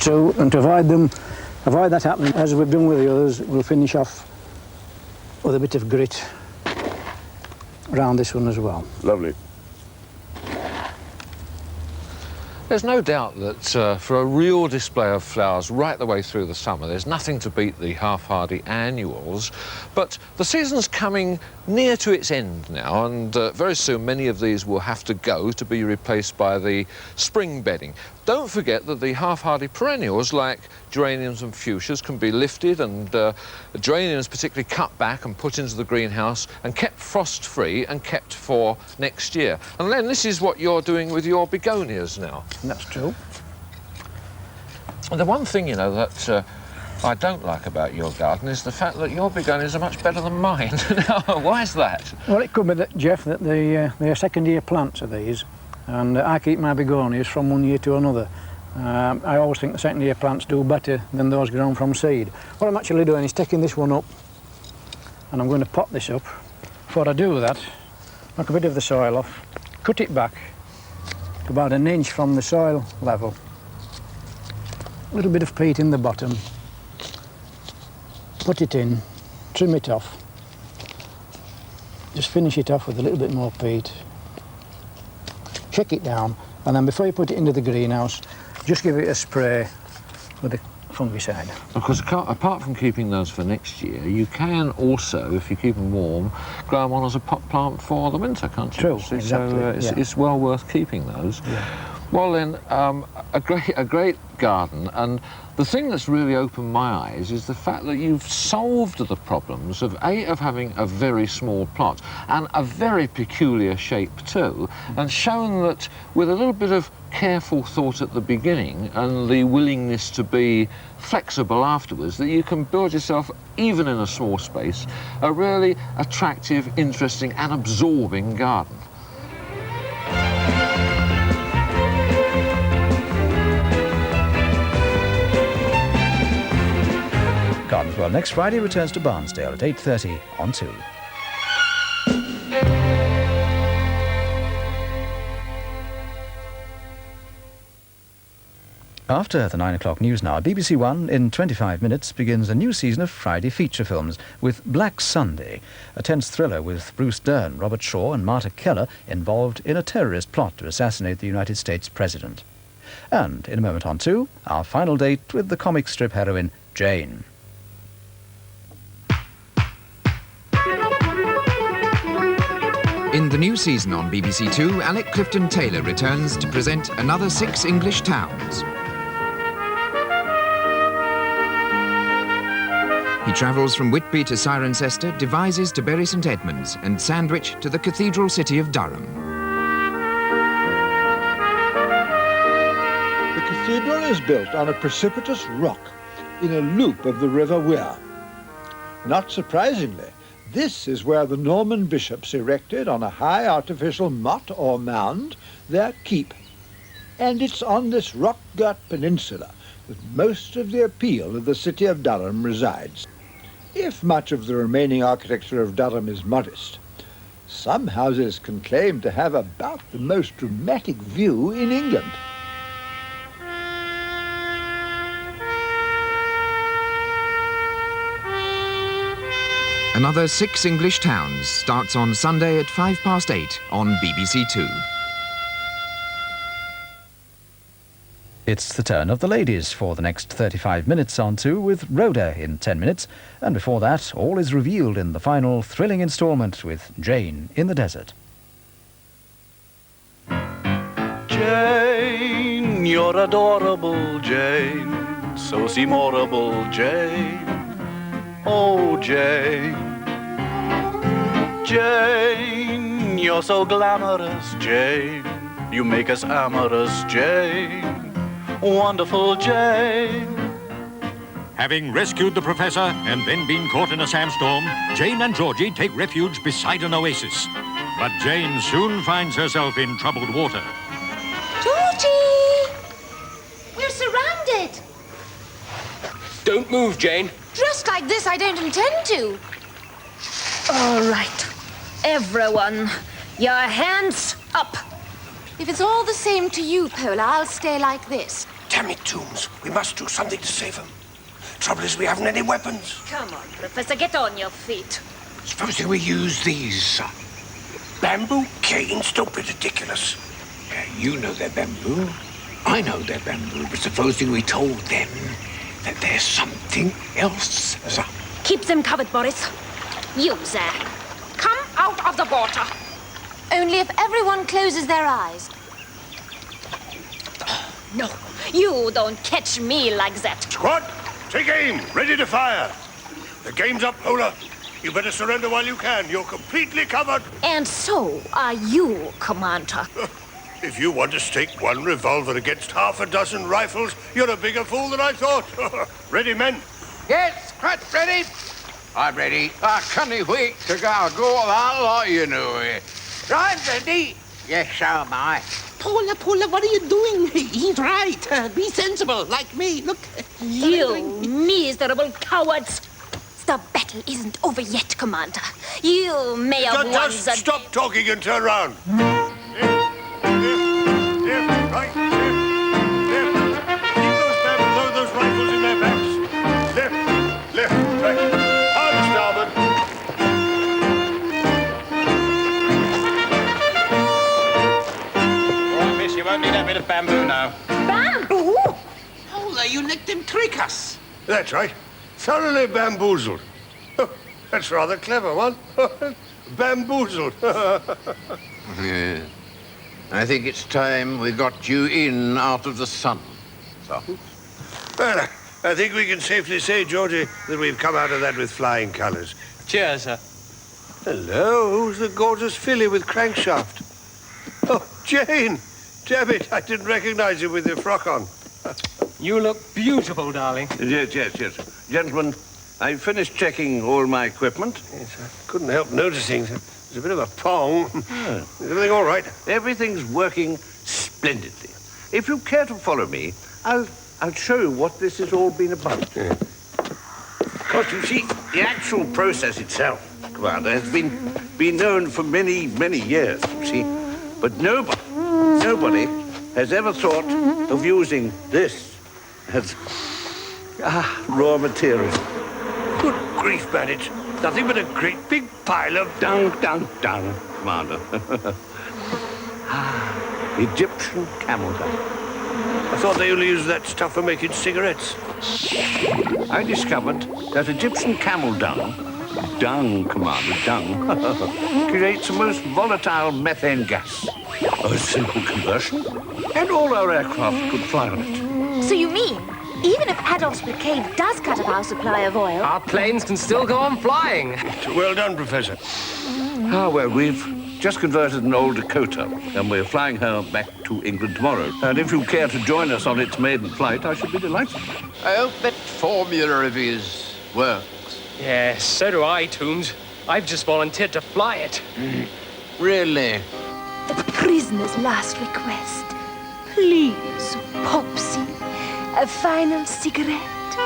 two, and to avoid that happening, as we've done with the others, we'll finish off with a bit of grit around this one as well. Lovely. There's no doubt that for a real display of flowers right the way through the summer, there's nothing to beat the half-hardy annuals. But the season's coming near to its end now, and very soon many of these will have to go to be replaced by the spring bedding. Don't forget that the half-hardy perennials, like geraniums and fuchsias, can be lifted, and geraniums particularly cut back and put into the greenhouse and kept frost-free and kept for next year. And then this is what you're doing with your begonias now. That's true. The one thing, you know, that I don't like about your garden is the fact that your begonias are much better than mine. Now, why is that? Well, it could be that, Jeff, that they're second-year plants of these, and I keep my begonias from one year to another. I always think the second-year plants do better than those grown from seed. What I'm actually doing is taking this one up, and I'm going to pot this up. Before I do that, knock a bit of the soil off, cut it back to about an inch from the soil level. A little bit of peat in the bottom. Put it in, trim it off. Just finish it off with a little bit more peat. Shake it down, and then before you put it into the greenhouse, just give it a spray with a fungicide. Because apart from keeping those for next year, you can also, if you keep them warm, grow them on as a pot plant for the winter, can't you? True, So, exactly. it's well worth keeping those. Yeah. Well then, a great garden, and the thing that's really opened my eyes is the fact that you've solved the problems of having a very small plot and a very peculiar shape too, and shown that with a little bit of careful thought at the beginning and the willingness to be flexible afterwards, that you can build yourself, even in a small space, a really attractive, interesting and absorbing garden. Gardens World next Friday returns to Barnsdale at 8:30 on 2. After the 9 o'clock news now, BBC One in 25 minutes begins a new season of Friday feature films with Black Sunday, a tense thriller with Bruce Dern, Robert Shaw and Marta Keller involved in a terrorist plot to assassinate the United States President. And in a moment on 2, our final date with the comic strip heroine Jane. In the new season on BBC2, Alec Clifton-Taylor returns to present another 6 English towns. He travels from Whitby to Cirencester, Devizes to Bury St Edmunds, and Sandwich to the cathedral city of Durham. The cathedral is built on a precipitous rock in a loop of the River Wear. Not surprisingly, this is where the Norman bishops erected on a high artificial motte or mound their keep. And it's on this rock-girt peninsula that most of the appeal of the city of Durham resides. If much of the remaining architecture of Durham is modest, some houses can claim to have about the most dramatic view in England. Another 6 English towns starts on Sunday at 8:05 on BBC2. It's the turn of the ladies for the next 35 minutes on 2 with Rhoda in 10 minutes. And before that, all is revealed in the final thrilling instalment with Jane in the desert. Jane, you're adorable, Jane, so seemorable, Jane. Oh, Jane. Jane, you're so glamorous, Jane. You make us amorous, Jane. Wonderful Jane. Having rescued the Professor and then been caught in a sandstorm, Jane and Georgie take refuge beside an oasis. But Jane soon finds herself in troubled water. Georgie! We're surrounded. Don't move, Jane. Dressed like this, I don't intend to. All right. Everyone, your hands up. If it's all the same to you, Pola, I'll stay like this. Damn it, Toombs. We must do something to save him. Trouble is we haven't any weapons. Come on, Professor, get on your feet. Supposing we use these, bamboo canes? Don't be ridiculous. You know they're bamboo. I know they're bamboo, but supposing we told them that there's something else, sir. Keep them covered, Boris. You, there. Come out of the water. Only if everyone closes their eyes. No, you don't catch me like that. Squad, take aim. Ready to fire. The game's up, Rhoda. You better surrender while you can. You're completely covered. And so are you, Commander. If you want to stake one revolver against half a dozen rifles, you're a bigger fool than I thought. Ready, men? Yes, quite ready. I'm ready. I can't wait to go that lot, you know. Right, ready? Yes, so am I. Paula, what are you doing? He's right. Be sensible, like me. Look. You miserable cowards. The battle isn't over yet, Commander. You may have won the... Just stop talking and turn round. Right, left. Keep those rifles in their backs. Left, right. Hard starboard. All right, miss, you won't need that bit of bamboo now. Bamboo? Paula, you let them trick us. That's right. Thoroughly bamboozled. That's rather clever, one. Bamboozled. Yeah. I think it's time we got you in out of the sun. So. Well, I think we can safely say, Georgie, that we've come out of that with flying colours. Cheers, sir. Hello, who's the gorgeous filly with crankshaft? Oh, Jane! Damn it, I didn't recognize you with your frock on. You look beautiful, darling. Yes. Gentlemen, I've finished checking all my equipment. Yes, I couldn't help noticing. There's a bit of a pong. Is everything all right? Everything's working splendidly. If you care to follow me, I'll show you what this has all been about. Yeah. Of course, you see, the actual process itself, Commander, has been known for many, many years, you see. But nobody has ever thought of using this as raw material. Good grief, man, it's nothing but a great big pile of dung, Commander. Egyptian camel dung. I thought they only used that stuff for making cigarettes. I discovered that Egyptian camel dung, Commander, dung, creates a most volatile methane gas. A simple conversion, and all our aircraft could fly on it. So you mean, even if Adolf's Brigade does cut off our supply of oil... Our planes can still go on flying. Well done, Professor. Well, we've just converted an old Dakota, and we're flying her back to England tomorrow. And if you care to join us on its maiden flight, I should be delighted. I hope that formula of his works. Yes, so do I, Toombs. I've just volunteered to fly it. Really? The prisoner's last request. Please, Popsy, a final cigarette.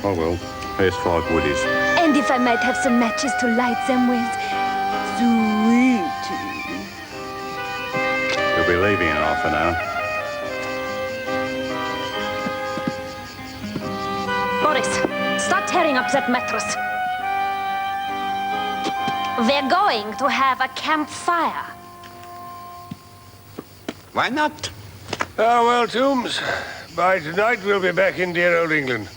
Oh, well, here's 5 woodies. And if I might have some matches to light them with, sweetie. You'll be leaving in half an hour. Boris, start tearing up that mattress. We're going to have a campfire. Why not? Ah, well, Toombs, by tonight we'll be back in dear old England.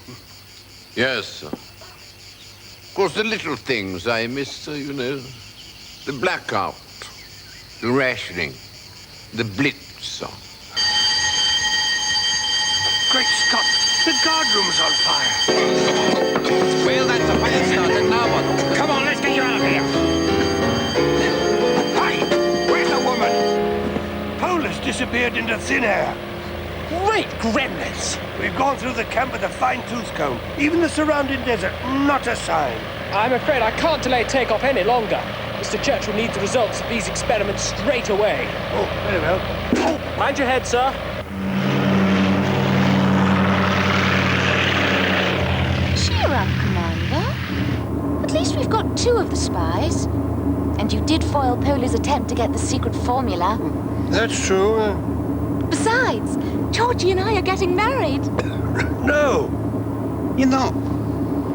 Yes, sir. Of course, the little things I miss, sir, you know. The blackout, the rationing, the blitz, sir. Great Scott, the guardroom's on fire. Well, that's a fire started. Now what? Come on, let's get you out of here. Hey, where's the woman? Paula's disappeared into thin air. Great gremlins! We've gone through the camp with a fine-tooth comb. Even the surrounding desert, not a sign. I'm afraid I can't delay takeoff any longer. Mr. Churchill needs the results of these experiments straight away. Oh, very well. Oh, mind your head, sir. Cheer up, Commander. At least we've got 2 of the spies. And And you did foil Polly's attempt to get the secret formula. That's true. Besides, Georgie and I are getting married. No. You know,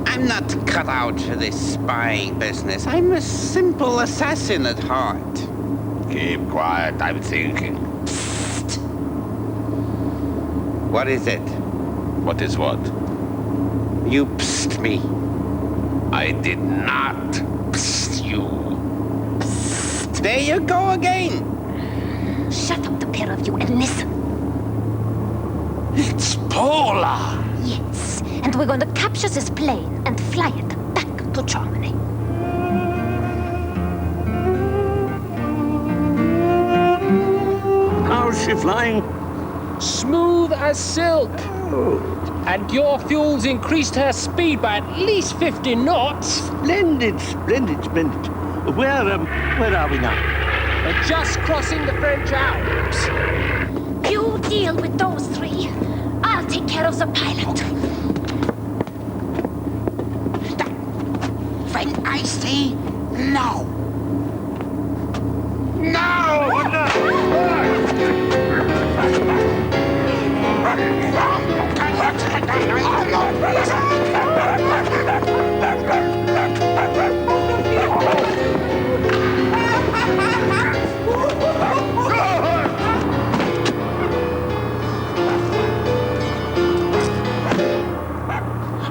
I'm not cut out for this spying business. I'm a simple assassin at heart. Keep quiet, I'm thinking. Psst. What is it? What is what? You psst me. I did not psst you. Psst. There you go again. Shut up, the pair of you, and listen. It's Paula. Yes, and we're going to capture this plane and fly it back to Germany. How's she flying? Smooth as silk. And your fuel's increased her speed by at least 50 knots. Splendid, splendid, splendid. Where are we now? We're just crossing the French Alps. You deal with those three. I'll take care of the pilot. When I say no.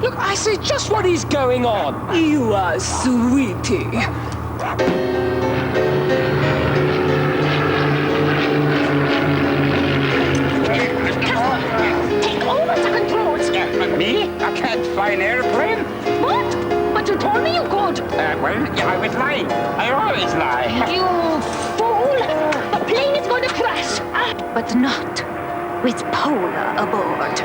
Look, I see just what is going on. You are sweetie. Take over the controls. Me? I can't fly an airplane. What? But you told me you could. Well, I was lying. I always lie. You fool! The plane is going to crash. But not with Paula aboard.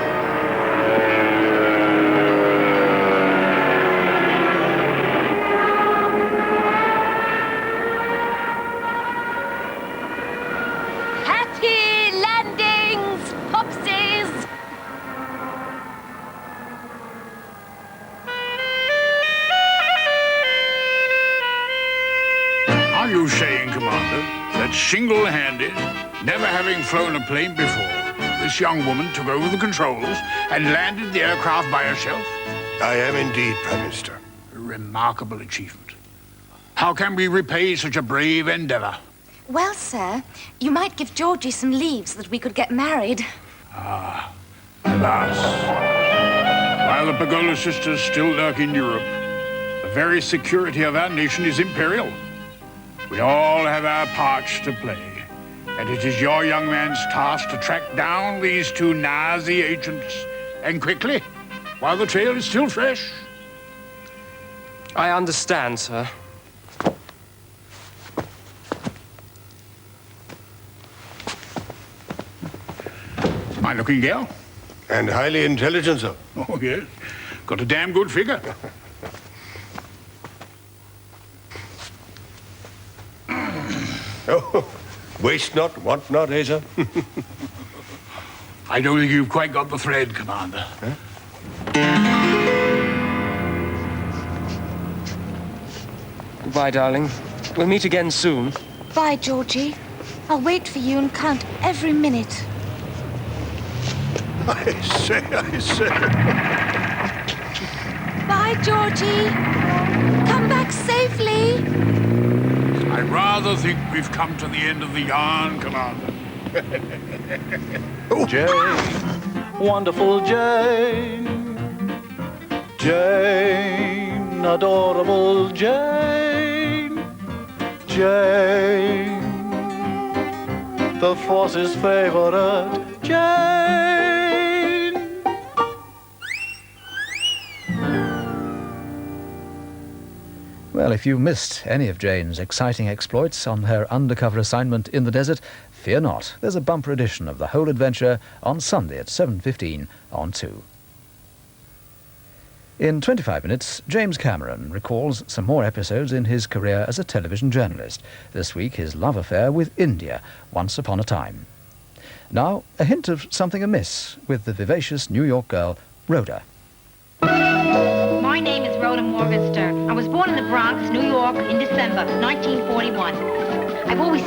Happy landings, Popsies! Are you saying, Commander, that single-handed, never having flown a plane before, this young woman took over the controls and landed the aircraft by herself? I am indeed, Prime Minister. A remarkable achievement. How can we repay such a brave endeavor? Well, sir, you might give Georgie some leave so that we could get married. Ah, alas. While the Pagola sisters still lurk in Europe, the very security of our nation is in peril. We all have our parts to play, and it is your young man's task to track down these two Nazi agents, and quickly, while the trail is still fresh. I understand, sir. Fine-looking girl. And highly intelligent, sir. Oh, yes. Got a damn good figure. Oh, waste not, want not, eh, sir? I don't think you've quite got the thread, Commander. Huh? Goodbye, darling. We'll meet again soon. Bye, Georgie. I'll wait for you and count every minute. I say. Bye, Georgie. Come back safely. I rather think we've come to the end of the yarn, Commander. Jane, wonderful Jane. Jane, adorable Jane. Jane, the force's favorite Jane. Well, if you missed any of Jane's exciting exploits on her undercover assignment in the desert, fear not. There's a bumper edition of the whole adventure on Sunday at 7:15 on 2. In 25 minutes, James Cameron recalls some more episodes in his career as a television journalist. This week, his love affair with India, once upon a time. Now, a hint of something amiss with the vivacious New York girl, Rhoda. My name is Rhoda. Morgenstern. I was born in the Bronx, New York, in December 1941. I've always